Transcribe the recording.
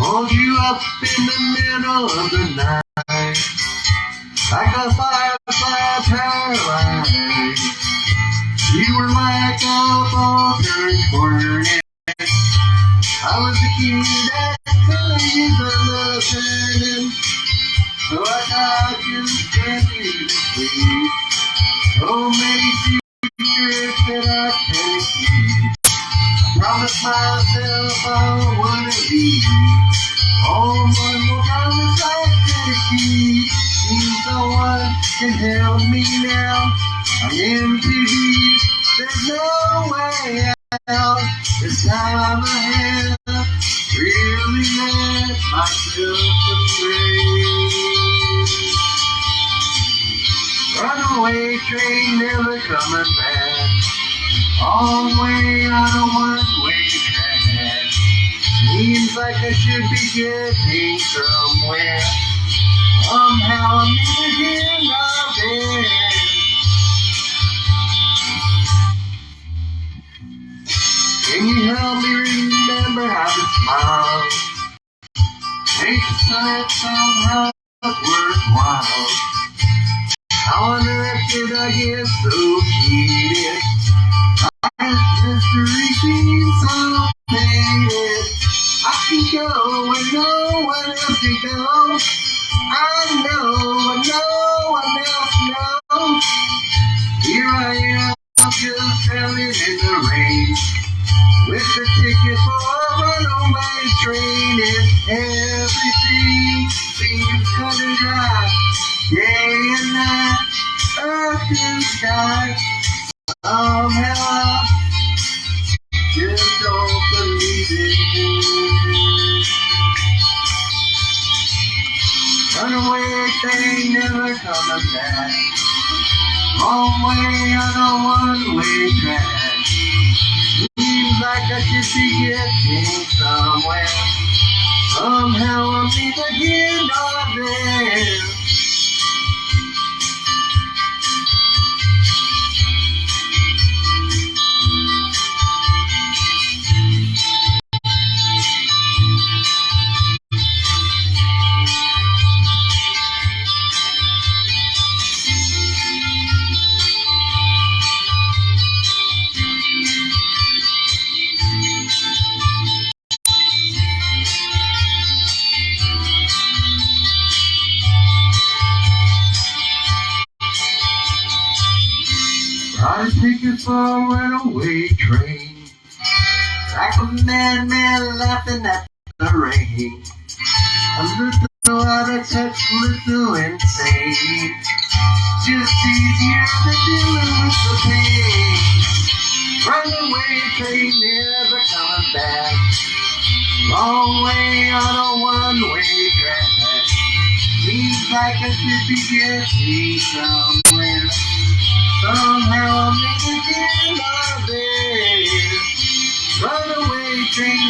Hold you up in the middle of the night, like a firefly paralyzed. You were like a vulture hornet. I was the king that could use a little turning, so I got you gently to sleep. So many secrets that I can't keep. Promised myself I wouldn't leave. Oh, one more promise I could keep. He's the one can help me now. I'm in too deep. There's no way out. This time I have really let myself astray. Runaway train never coming back. All way on a one-way track. Seems like I should be getting somewhere. Somehow I'm near the end of it. Can you help me remember how to smile? Make the sun somehow worthwhile. How on earth did I get so cheated? History seems so faded. I can go where no one else can go. I know what no one else knows. Here I am, just standing in the rain, with the ticket for a runaway train, and everything seems cut and dry. Day and night, earth and sky. Somehow I just don't believe it. Runaway train never coming back. Long way on a one-way track. Seems like I should be getting somewhere. Somehow I'm neither here nor there. Got a ticket for a runaway train, like a madman laughing at the rain. A little out of touch, little insane. Just easier than dealing with the pain. Runaway train never coming back. Long way on a one-way track. Seems like I should be getting somewhere. Somehow I'm in the end of it. Runaway train